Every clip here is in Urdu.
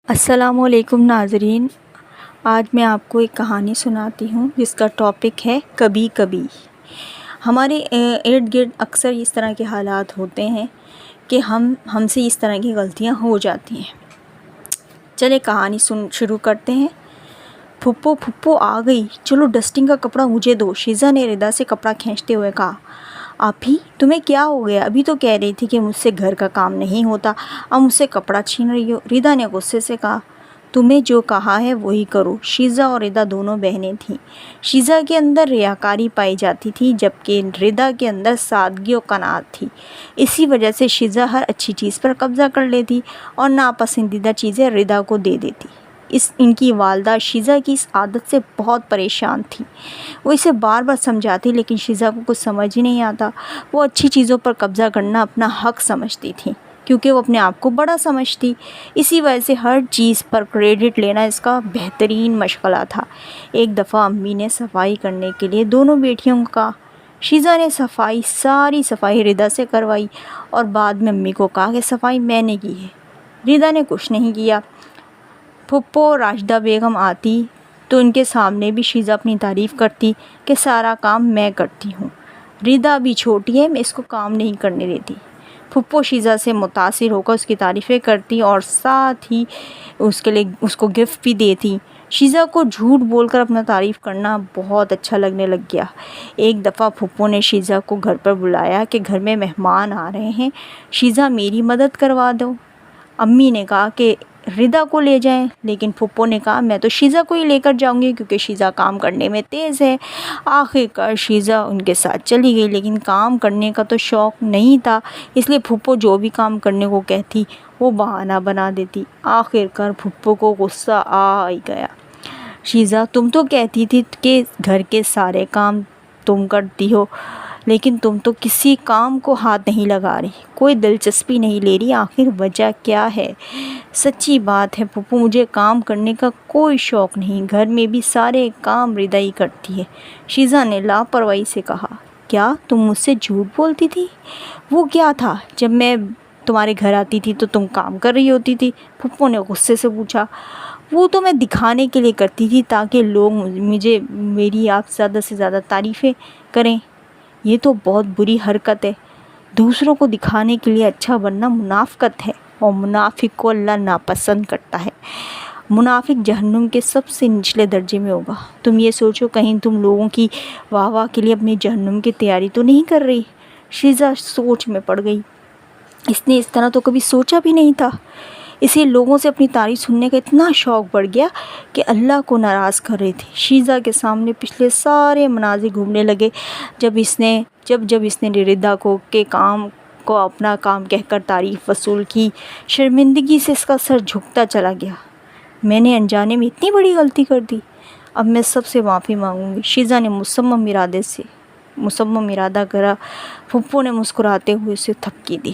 السلام علیکم ناظرین، آج میں آپ کو ایک کہانی سناتی ہوں جس کا ٹاپک ہے کبھی کبھی۔ ہمارے ارد گرد اکثر اس طرح کے حالات ہوتے ہیں کہ ہم سے اس طرح کی غلطیاں ہو جاتی ہیں۔ چلے کہانی شروع کرتے ہیں۔ پھپھو آ گئی، چلو ڈسٹنگ کا کپڑا مجھے دو، شیزا نے ردا سے کپڑا کھینچتے ہوئے کہا۔ آپی تمہیں کیا ہو گیا؟ ابھی تو کہہ رہی تھی کہ مجھ سے گھر کا کام نہیں ہوتا، اب مجھ سے کپڑا چھین رہی ہو۔ ردا نے غصے سے کہا، تمہیں جو کہا ہے وہی کرو۔ شیزا اور ردا دونوں بہنیں تھیں۔ شیزا کے اندر ریاکاری پائی جاتی تھی جبکہ ردا کے اندر سادگی و قناعت تھی۔ اسی وجہ سے شیزا ہر اچھی چیز پر قبضہ کر لیتی اور ناپسندیدہ چیزیں ردا کو دے دیتی۔ ان کی والدہ شیزا کی اس عادت سے بہت پریشان تھی۔ وہ اسے بار بار سمجھاتی لیکن شیزا کو کچھ سمجھ ہی نہیں آتا۔ وہ اچھی چیزوں پر قبضہ کرنا اپنا حق سمجھتی تھی کیونکہ وہ اپنے آپ کو بڑا سمجھتی۔ اسی وجہ سے ہر چیز پر کریڈٹ لینا اس کا بہترین مشغلہ تھا۔ ایک دفعہ امی نے صفائی کرنے کے لیے دونوں بیٹیوں کو کہا۔ شیزا نے ساری صفائی ردا سے کروائی اور بعد میں امی کو کہا کہ صفائی میں نے کی ہے۔ ردا نے کچھ نہیں کیا۔ پھپھو راشدہ بیگم آتی تو ان کے سامنے بھی شیزا اپنی تعریف کرتی کہ سارا کام میں کرتی ہوں، ردا بھی چھوٹی ہے، میں اس کو کام نہیں کرنے دیتی۔ پھپھو شیزا سے متاثر ہو کر اس کی تعریفیں کرتی اور ساتھ ہی اس کو گفٹ بھی دیتی۔ شیزا کو جھوٹ بول کر اپنا تعریف کرنا بہت اچھا لگنے لگ گیا۔ ایک دفعہ پھپھو نے شیزا کو گھر پر بلایا کہ گھر میں مہمان آ رہے ہیں، شیزا میری مدد کروا دو۔ امی نے کہا کہ ردا کو لے جائیں لیکن پھپھو نے کہا میں تو شیزا کو ہی لے کر جاؤں گی کیونکہ شیزا کام کرنے میں تیز ہے۔ آخر کار شیزا ان کے ساتھ چلی گئی لیکن کام کرنے کا تو شوق نہیں تھا، اس لیے پھپھو جو بھی کام کرنے کو کہتی وہ بہانہ بنا دیتی۔ آخر کار پھپھو کو غصہ آ ہی گیا۔ شیزا تم تو کہتی تھی کہ گھر کے سارے کام تم کرتی ہو لیکن تم تو کسی کام کو ہاتھ نہیں لگا رہی، کوئی دلچسپی نہیں لے رہی، آخر وجہ کیا ہے؟ سچی بات ہے پھپھو، مجھے کام کرنے کا کوئی شوق نہیں، گھر میں بھی سارے کام ردا ہی کرتی ہے۔ شیزا نے لاپرواہی سے کہا، کیا تم مجھ سے جھوٹ بولتی تھی؟ وہ کیا تھا؟ جب میں تمہارے گھر آتی تھی تو تم کام کر رہی ہوتی تھی۔ پھپھو نے غصے سے پوچھا۔ وہ تو میں دکھانے کے لیے کرتی تھی تاکہ لوگ میری آپ زیادہ سے زیادہ تعریفیں کریں۔ یہ تو بہت بری حرکت ہے، دوسروں کو دکھانے کے لیے اچھا بننا منافقت ہے اور منافق کو اللہ ناپسند کرتا ہے۔ منافق جہنم کے سب سے نچلے درجے میں ہوگا۔ تم یہ سوچو کہیں تم لوگوں کی واہ واہ کے لیے اپنی جہنم کی تیاری تو نہیں کر رہی؟ شیزا سوچ میں پڑ گئی، اس نے اس طرح تو کبھی سوچا بھی نہیں تھا۔ اسے لوگوں سے اپنی تعریف سننے کا اتنا شوق بڑھ گیا کہ اللہ کو ناراض کر رہی تھی۔ شیزا کے سامنے پچھلے سارے مناظر گھومنے لگے جب اس نے ردا کے کام کو اپنا کام کہہ کر تعریف وصول کی۔ شرمندگی سے اس کا سر جھکتا چلا گیا۔ میں نے انجانے میں اتنی بڑی غلطی کر دی، اب میں سب سے معافی مانگوں گی، شیزا نے مصمم ارادہ کرا۔ پھپھو نے مسکراتے ہوئے اسے تھپکی دی۔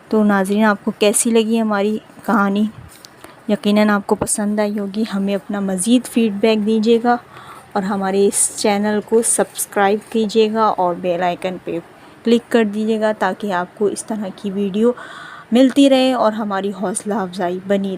تو ناظرین، آپ کو کیسی لگی ہماری کہانی؟ یقیناً آپ کو پسند آئی ہوگی۔ ہمیں اپنا مزید فیڈ بیک دیجیے گا اور ہمارے اس چینل کو سبسکرائب کیجیے گا اور بیل آئیکن پہ کلک کر دیجیے گا تاکہ آپ کو اس طرح کی ویڈیو ملتی رہے اور ہماری حوصلہ افزائی بنی رہے۔